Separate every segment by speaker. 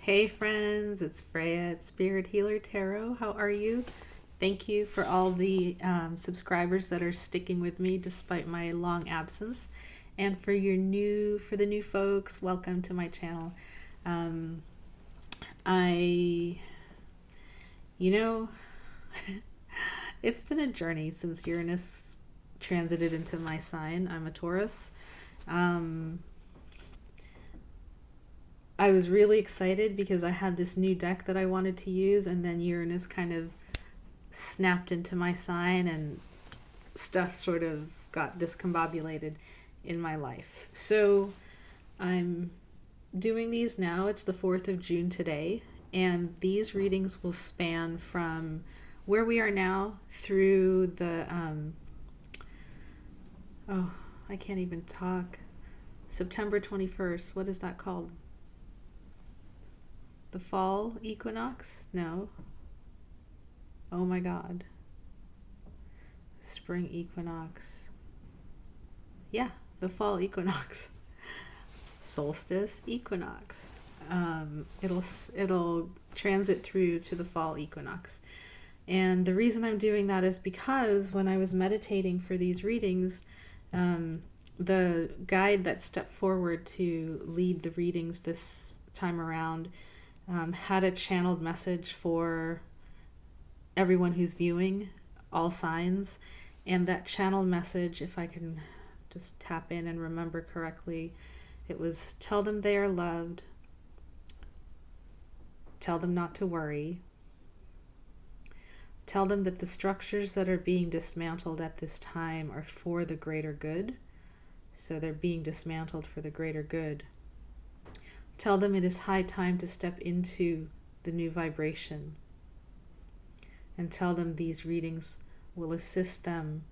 Speaker 1: Hey friends, it's Freya at Spirit Healer Tarot. How are you? Thank you for all the subscribers that are sticking with me despite my long absence. And for the new folks, welcome to my channel. Um, I, you know, it's been a journey since Uranus transited into my sign. I'm a Taurus. I was really excited because I had this new deck that I wanted to use, and then Uranus kind of snapped into my sign and stuff sort of got discombobulated in my life. So I'm doing these now. It's the 4th of June today, and these readings will span from where we are now through the I can't even talk. September 21st. What is that called? The Fall Equinox? No. Oh my God. Spring Equinox. Yeah, the Fall Equinox. Solstice Equinox. It'll transit through to the Fall Equinox. And the reason I'm doing that is because when I was meditating for these readings, the guide that stepped forward to lead the readings this time around had a channeled message for everyone who's viewing, all signs. And that channeled message, if I can just tap in and remember correctly, it was tell them they are loved, tell them not to worry, tell them that the structures that are being dismantled at this time are for the greater good. So they're being dismantled for the greater good. Tell them it is high time to step into the new vibration. And tell them these readings will assist them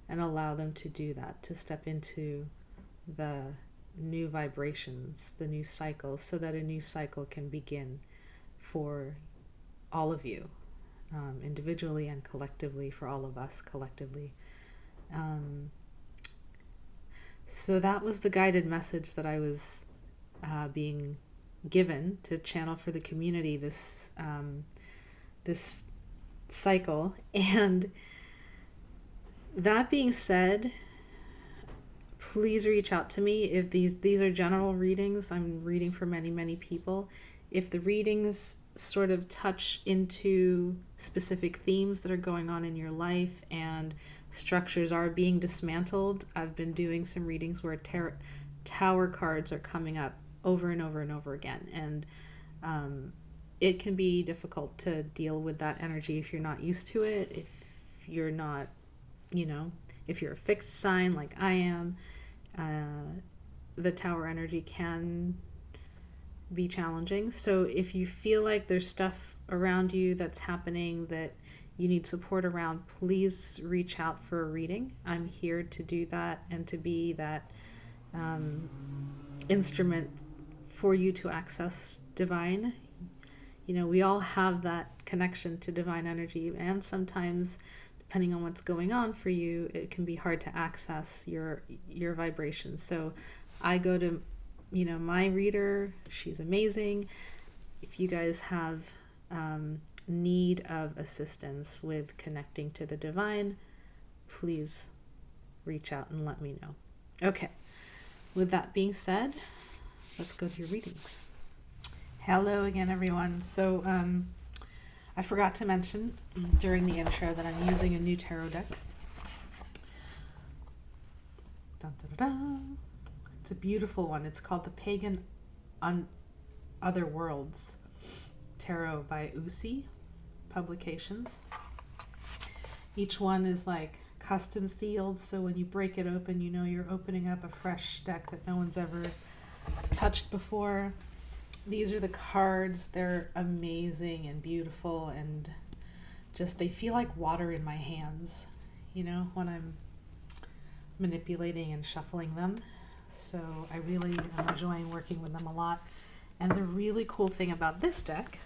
Speaker 1: and allow them to do that, to step into the new vibrations, the new cycle, so that a new cycle can begin for all of you, individually and collectively, for all of us collectively. So that was the guided message that I was being given to channel for the community this cycle. And that being said, please reach out to me if these are general readings. I'm reading for many people. If the readings sort of touch into specific themes that are going on in your life and structures are being dismantled, I've been doing some readings where tower cards are coming up over and over and over again, and it can be difficult to deal with that energy if you're not used to it, if you're not, if you're a fixed sign like I am. The tower energy can be challenging. So if you feel like there's stuff around you that's happening that you need support around, please reach out for a reading. I'm here to do that and to be that instrument for you to access divine. We all have that connection to divine energy, and sometimes, depending on what's going on for you, it can be hard to access your vibrations. So I go to my reader. She's amazing. If you guys have need of assistance with connecting to the divine, please reach out and let me know. Okay, with that being said, let's go to your readings. Hello again, everyone. So I forgot to mention during the intro that I'm using a new tarot deck. Dun, dun, dun, dun. It's a beautiful one. It's called the Pagan Otherworlds Tarot by Uusi Publications. Each one is like custom sealed, so when you break it open, you're opening up a fresh deck that no one's ever touched before. These are the cards. They're amazing and beautiful, and just they feel like water in my hands, when I'm manipulating and shuffling them. So I really am enjoying working with them a lot. And the really cool thing about this deck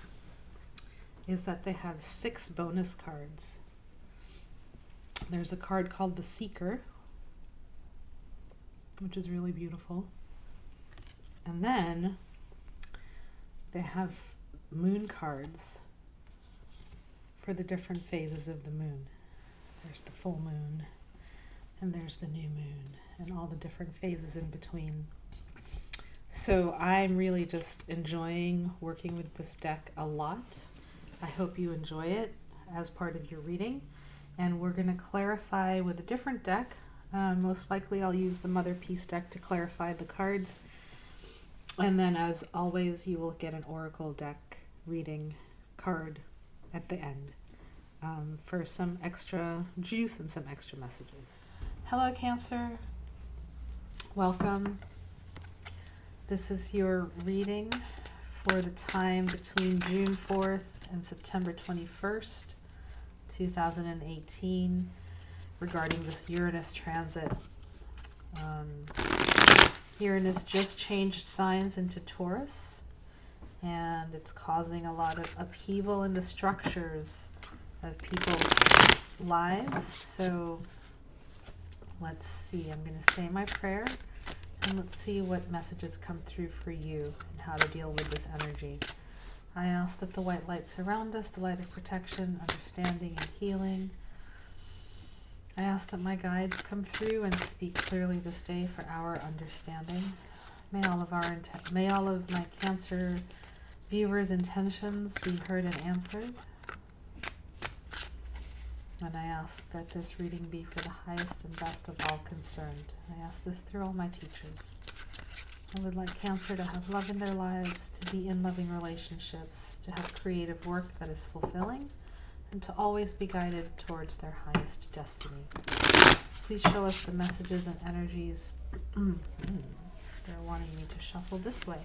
Speaker 1: is that they have 6 bonus cards. There's a card called the Seeker, which is really beautiful. And then they have moon cards for the different phases of the moon. There's the full moon, and there's the new moon, and all the different phases in between. So I'm really just enjoying working with this deck a lot. I hope you enjoy it as part of your reading. And we're going to clarify with a different deck. Most likely I'll use the Mother Peace deck to clarify the cards. And then as always, you will get an Oracle deck reading card at the end for some extra juice and some extra messages. Hello, Cancer. Welcome. This is your reading for the time between June 4th and September 21st, 2018, regarding this Uranus transit. Uranus just changed signs into Taurus, and it's causing a lot of upheaval in the structures of people's lives. So let's see, I'm going to say my prayer, and let's see what messages come through for you and how to deal with this energy. I ask that the white light surround us, the light of protection, understanding, and healing. I ask that my guides come through and speak clearly this day for our understanding. May all of my Cancer viewers' intentions be heard and answered. And I ask that this reading be for the highest and best of all concerned. I ask this through all my teachers. I would like Cancer to have love in their lives, to be in loving relationships, to have creative work that is fulfilling, and to always be guided towards their highest destiny. Please show us the messages and energies. They're wanting me to shuffle this way.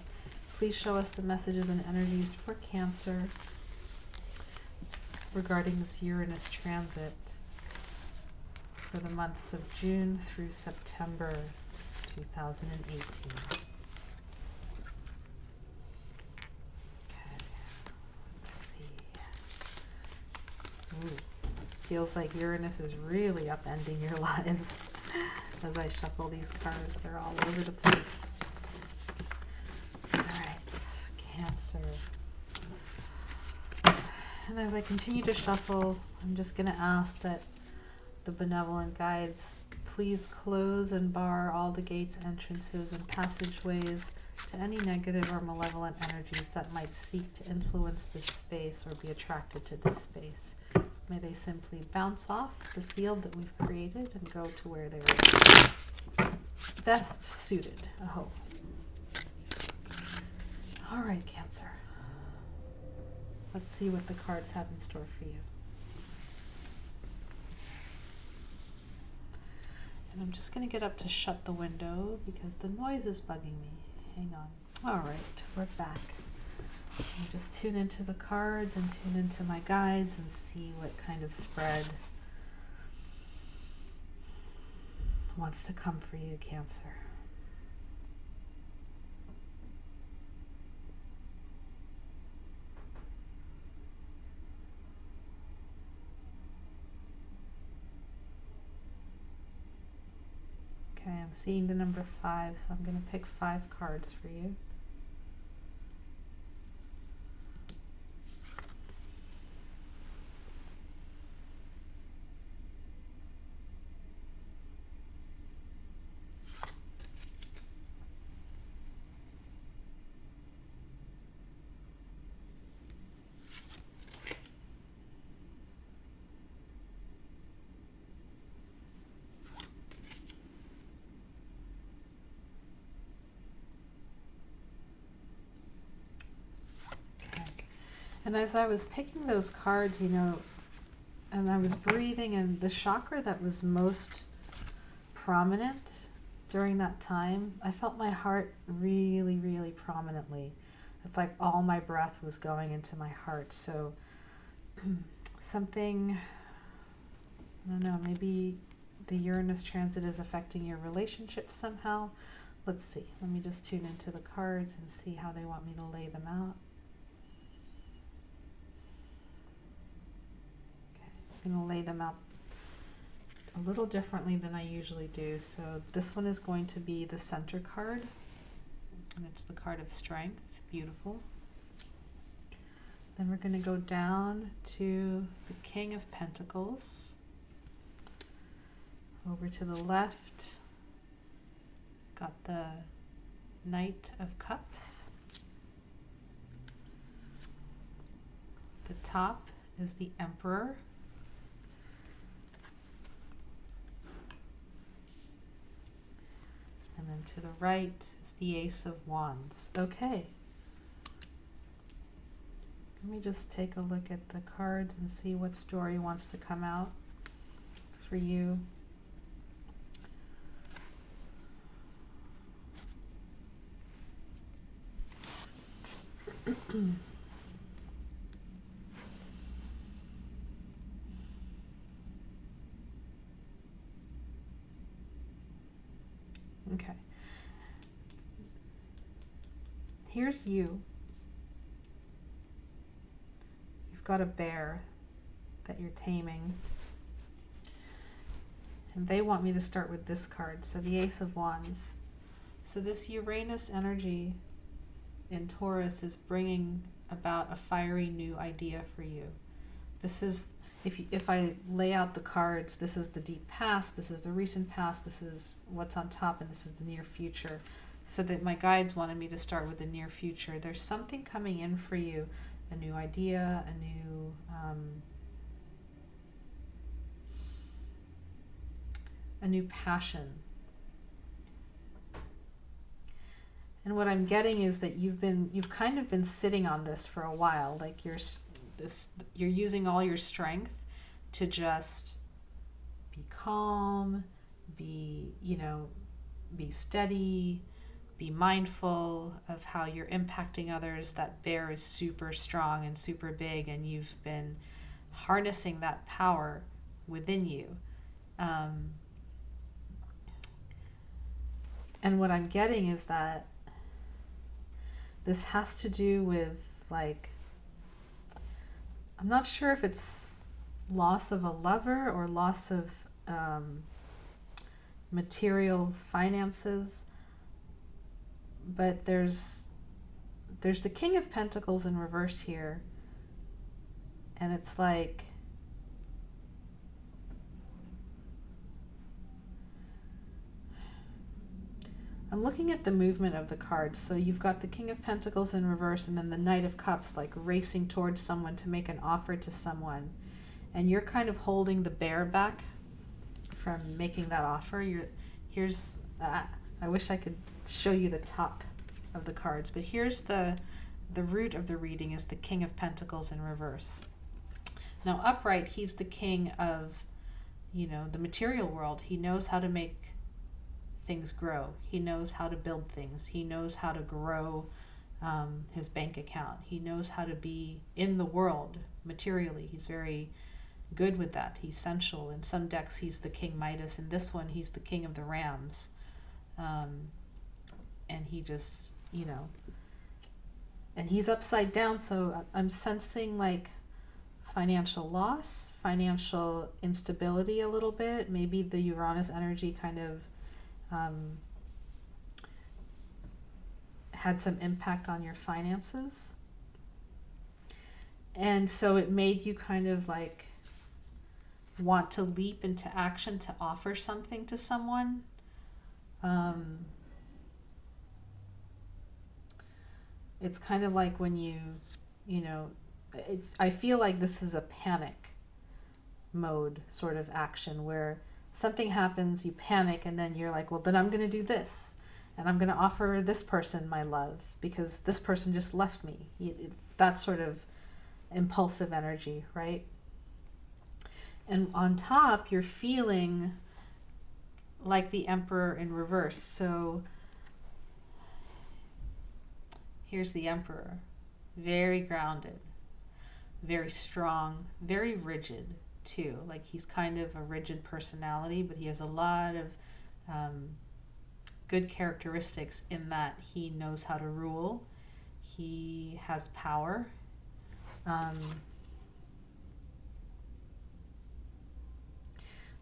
Speaker 1: Please show us the messages and energies for Cancer regarding this Uranus transit for the months of June through September 2018. Ooh, feels like Uranus is really upending your lives. As I shuffle these cards, they're all over the place. Alright, Cancer. And as I continue to shuffle, I'm just going to ask that the benevolent guides please close and bar all the gates, entrances, and passageways to any negative or malevolent energies that might seek to influence this space or be attracted to this space. May they simply bounce off the field that we've created and go to where they're best suited, I hope. All right, Cancer. Let's see what the cards have in store for you. And I'm just going to get up to shut the window because the noise is bugging me. Hang on. All right, we're back. I'll just tune into the cards and tune into my guides and see what kind of spread wants to come for you, Cancer. Okay, I'm seeing the number 5, so I'm going to pick 5 cards for you. And as I was picking those cards, you know, and I was breathing, and the chakra that was most prominent during that time, I felt my heart really, really prominently. It's like all my breath was going into my heart. So something, I don't know, maybe the Uranus transit is affecting your relationship somehow. Let's see. Let me just tune into the cards and see how they want me to lay them out. I'm going to lay them out a little differently than I usually do. So this one is going to be the center card, and it's the card of strength. Beautiful. Then we're going to go down to the King of Pentacles. Over to the left, got the Knight of Cups. The top is the Emperor. And then to the right is the Ace of Wands. Okay. Let me just take a look at the cards and see what story wants to come out for you. Okay. Here's you. You've got a bear that you're taming. And they want me to start with this card. So the Ace of Wands. So this Uranus energy in Taurus is bringing about a fiery new idea for you. This is, if I lay out the cards, this is the deep past, this is the recent past, this is what's on top, and this is the near future. So that my guides wanted me to start with the near future. There's something coming in for you, a new idea, a new passion. And what I'm getting is that you've kind of been sitting on this for a while. Like you're using all your strength to just be calm, be steady, be mindful of how you're impacting others. That bear is super strong and super big, and you've been harnessing that power within you. And what I'm getting is that this has to do with, like, I'm not sure if it's loss of a lover or loss of material finances, but there's the King of Pentacles in reverse here, and it's like I'm looking at the movement of the cards. So you've got the King of Pentacles in reverse and then the Knight of Cups, like racing towards someone to make an offer to someone. And you're kind of holding the bear back from making that offer. I wish I could show you the top of the cards, but here's the root of the reading is the King of Pentacles in reverse. Now upright, he's the king of, the material world. He knows how to make things grow. He knows how to build things. He knows how to grow his bank account. He knows how to be in the world materially. He's very good with that. He's sensual. In some decks, he's the King Midas. In this one, he's the King of the Rams. And he just, and he's upside down. So I'm sensing like financial loss, financial instability a little bit. Maybe the Uranus energy kind of had some impact on your finances. And so it made you kind of like want to leap into action to offer something to someone. It's kind of like when I feel like this is a panic mode sort of action where something happens, you panic, and then you're like, well, then I'm going to do this. And I'm going to offer this person my love because this person just left me. It's that sort of impulsive energy, right? And on top, you're feeling like the Emperor in reverse. So here's the Emperor. Very grounded, very strong, very rigid too. Like he's kind of a rigid personality, but he has a lot of good characteristics in that he knows how to rule. He has power.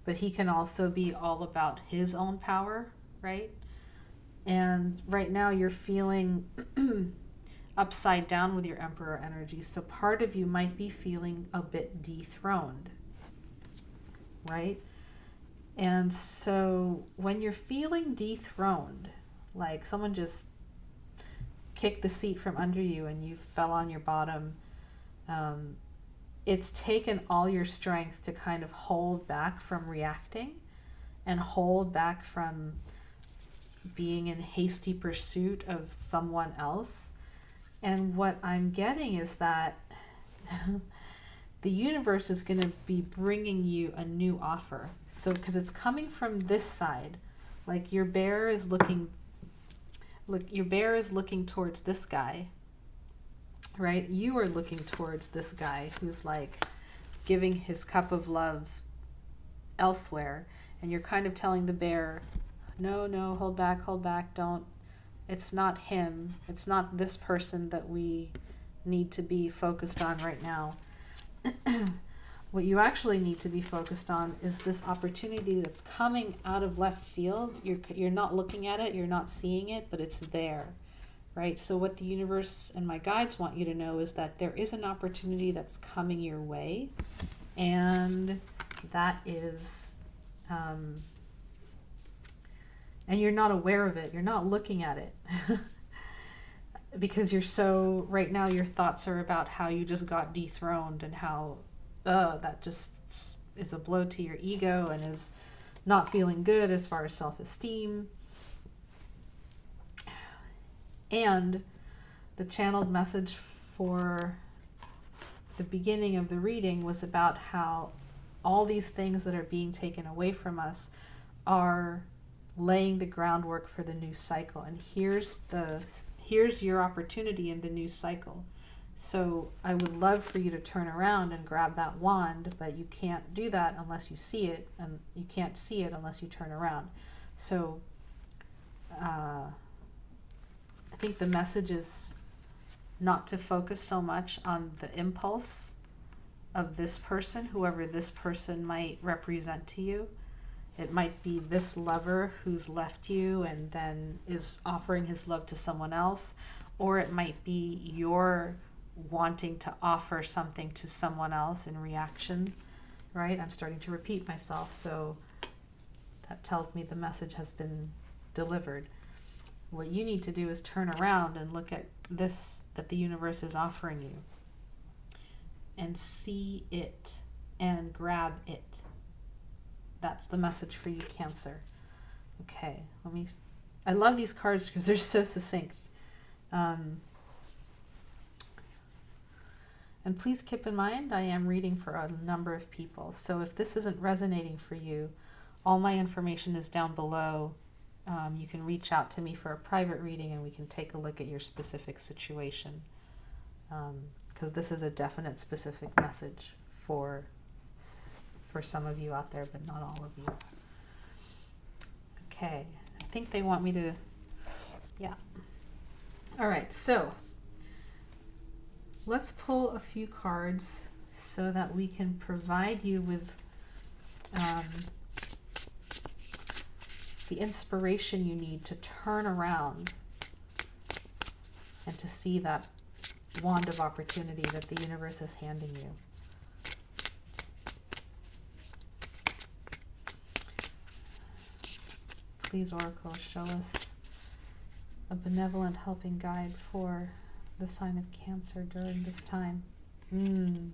Speaker 1: But he can also be all about his own power, right? And right now you're feeling upside down with your Emperor energy. So part of you might be feeling a bit dethroned, right? And so when you're feeling dethroned, like someone just kicked the seat from under you and you fell on your bottom, it's taken all your strength to kind of hold back from reacting and hold back from being in hasty pursuit of someone else. And what I'm getting is that the universe is going to be bringing you a new offer. So, because it's coming from this side, like your bear is looking towards this guy, right? You are looking towards this guy who's like giving his cup of love elsewhere, and you're kind of telling the bear, no, hold back, don't. It's not him. It's not this person that we need to be focused on right now. What you actually need to be focused on is this opportunity that's coming out of left field. You're not looking at it, you're not seeing it, but it's there, right? So what the universe and my guides want you to know is that there is an opportunity that's coming your way, and that is, and you're not aware of it, you're not looking at it. Because you're so, right now your thoughts are about how you just got dethroned and how that just is a blow to your ego and is not feeling good as far as self-esteem. And the channeled message for the beginning of the reading was about how all these things that are being taken away from us are laying the groundwork for the new cycle. And here's your opportunity in the new cycle. So I would love for you to turn around and grab that wand, but you can't do that unless you see it, and you can't see it unless you turn around. So I think the message is not to focus so much on the impulse of this person, whoever this person might represent to you. It might be this lover who's left you and then is offering his love to someone else, or it might be your wanting to offer something to someone else in reaction, right? I'm starting to repeat myself, so that tells me the message has been delivered. What you need to do is turn around and look at this that the universe is offering you and see it and grab it. That's the message for you, Cancer. Okay, I love these cards because they're so succinct. And please keep in mind, I am reading for a number of people. So if this isn't resonating for you, all my information is down below. You can reach out to me for a private reading and we can take a look at your specific situation. Because this is a definite specific message for some of you out there, but not all of you. Okay, I think they want me to, yeah. All right, so let's pull a few cards so that we can provide you with the inspiration you need to turn around and to see that wand of opportunity that the universe is handing you. Please, Oracle, show us a benevolent helping guide for the sign of Cancer during this time. You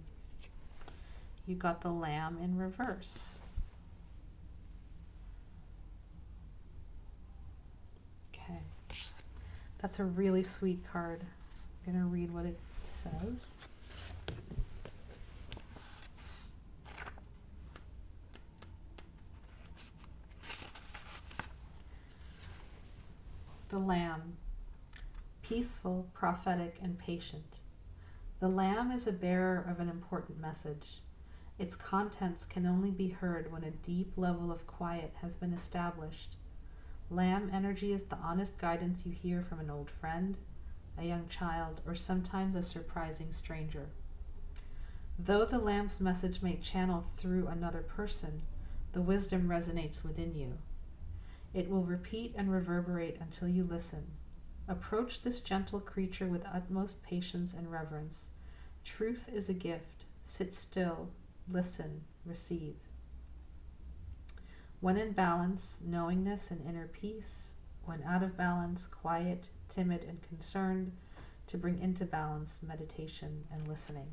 Speaker 1: got the Lamb in reverse. Okay. That's a really sweet card. I'm going to read what it says. The Lamb, peaceful, prophetic, and patient. The Lamb is a bearer of an important message. Its contents can only be heard when a deep level of quiet has been established. Lamb energy is the honest guidance you hear from an old friend, a young child, or sometimes a surprising stranger. Though the Lamb's message may channel through another person, the wisdom resonates within you. It will repeat and reverberate until you listen, Approach this gentle creature with utmost patience and reverence. Truth is a gift. Sit still, listen, receive. When in balance, knowingness and inner peace. When out of balance, quiet, timid, and concerned. To bring into balance, meditation and listening.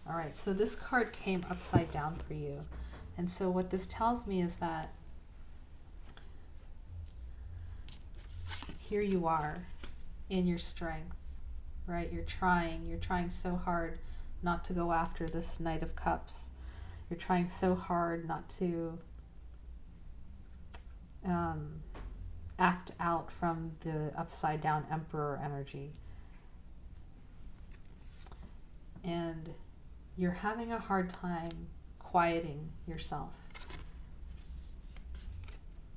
Speaker 1: All right, so this card came upside down for you. And so what this tells me is that here you are in your strength, right? You're trying so hard not to go after this Knight of Cups. You're trying so hard not to act out from the upside down Emperor energy. And you're having a hard time quieting yourself.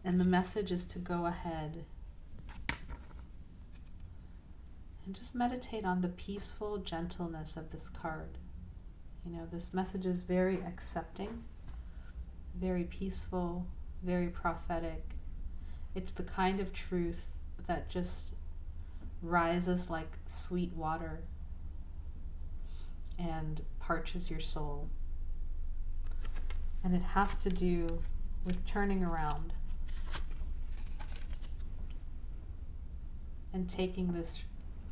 Speaker 1: And the message is to go ahead and just meditate on the peaceful gentleness of this card. You know, this message is very accepting, very peaceful, very prophetic. It's the kind of truth that just rises like sweet water and parches your soul. And it has to do with turning around and taking this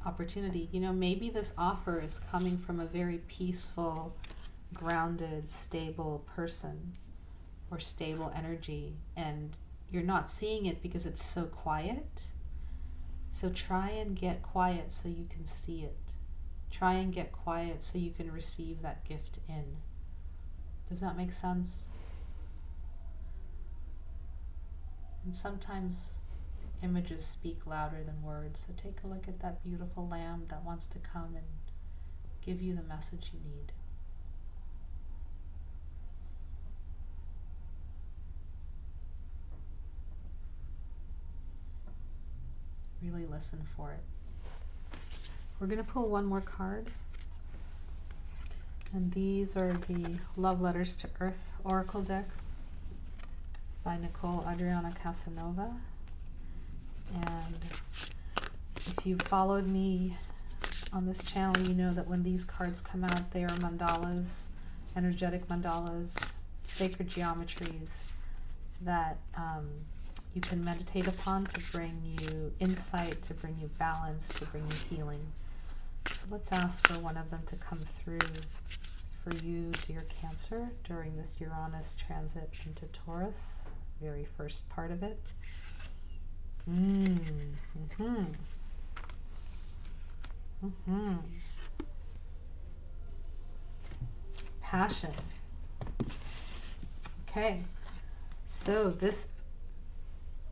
Speaker 1: opportunity. You know, maybe this offer is coming from a very peaceful, grounded, stable person or stable energy, and you're not seeing it because it's so quiet. So try and get quiet so you can see it. Try and get quiet so you can receive that gift in. Does that make sense? And sometimes images speak louder than words. So take a look at that beautiful lamb that wants to come and give you the message you need. Really listen for it. We're going to pull one more card. And these are the Love Letters to Earth Oracle deck by Nicole Adriana Casanova. And if you've followed me on this channel, you know that when these cards come out, they are mandalas, energetic mandalas, sacred geometries that you can meditate upon to bring you insight, to bring you balance, to bring you healing. So let's ask for one of them to come through for you, dear Cancer, during this Uranus transit into Taurus, very first part of it. Passion. Okay, so this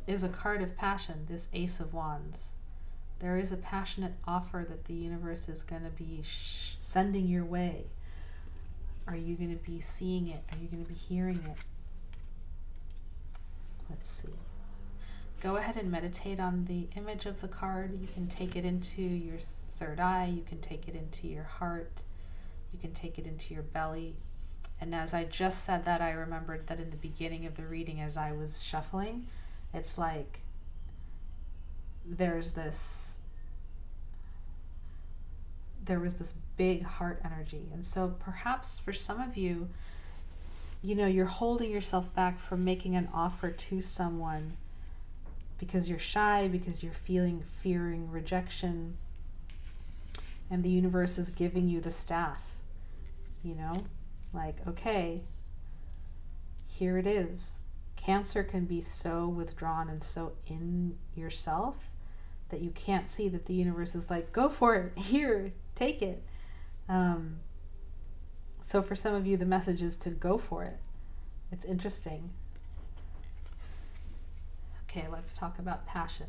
Speaker 1: is a card of passion, this Ace of Wands. There is a passionate offer that the universe is going to be sending your way. Are you going to be seeing it? Are you going to be hearing it? Let's see. Go ahead and meditate on the image of the card. You can take it into your third eye. You can take it into your heart. You can take it into your belly. And as I just said that, I remembered that in the beginning of the reading, as I was shuffling, it's like there was this big heart energy. And so perhaps for some of you, you know, you're holding yourself back from making an offer to someone because you're shy, because you're fearing rejection, and the universe is giving you the staff, you know, like, okay, here it is. Cancer can be so withdrawn and so in yourself that you can't see that the universe is like, go for it, here, take it. So for some of you, the message is to go for it. It's interesting. Okay, let's talk about passion.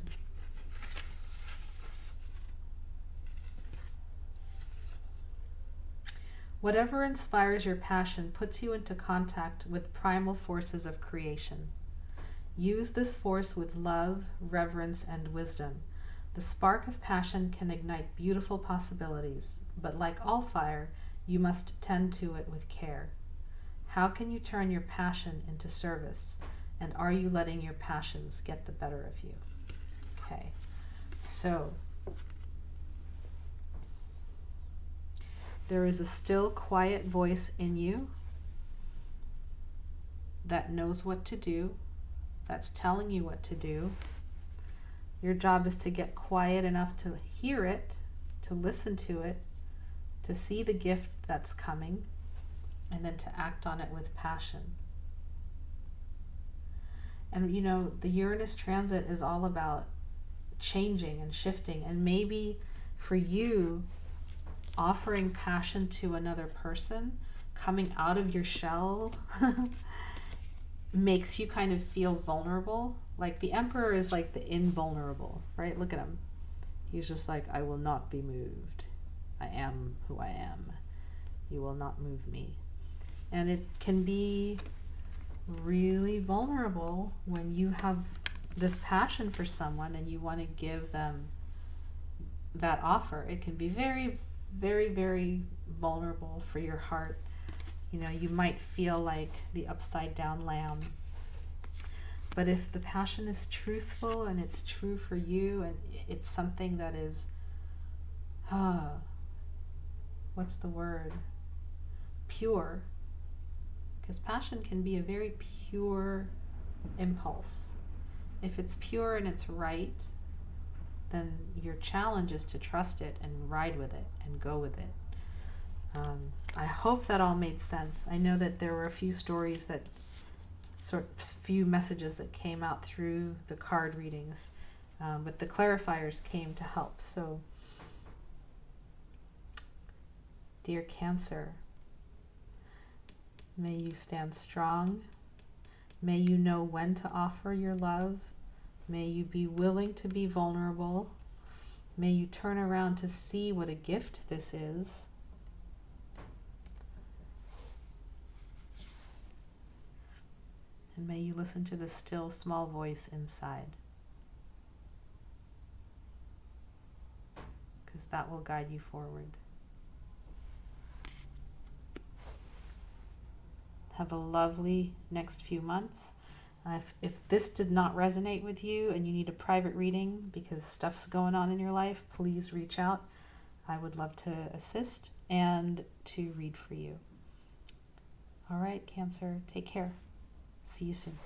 Speaker 1: Whatever inspires your passion puts you into contact with primal forces of creation. Use this force with love, reverence, and wisdom. The spark of passion can ignite beautiful possibilities, but like all fire, you must tend to it with care. How can you turn your passion into service? And are you letting your passions get the better of you? Okay, so There is a still, quiet voice in you that knows what to do, that's telling you what to do. Your job is to get quiet enough to hear it, to listen to it, to see the gift that's coming, and then to act on it with passion. And you know, the Uranus transit is all about changing and shifting, and maybe for you, offering passion to another person, coming out of your shell, makes you kind of feel vulnerable. Like the Emperor is like the invulnerable, right? Look at him. He's just like, I will not be moved. I am who I am. You will not move me. And it can be really vulnerable when you have this passion for someone and you want to give them that offer. It can be very, very, very vulnerable for your heart. You know, you might feel like the upside down lamb. But if the passion is truthful and it's true for you and it's something that is, what's the word? Pure. Because passion can be a very pure impulse. If it's pure and it's right, then your challenge is to trust it and ride with it and go with it. I hope that all made sense. I know that there were a few stories that few messages that came out through the card readings, but the clarifiers came to help. So, dear Cancer, may you stand strong. May you know when to offer your love. May you be willing to be vulnerable. May you turn around to see what a gift this is. And may you listen to the still, small voice inside, because that will guide you forward. Have a lovely next few months. If this did not resonate with you and you need a private reading because stuff's going on in your life, please reach out. I would love to assist and to read for you. All right, Cancer, take care. See you soon.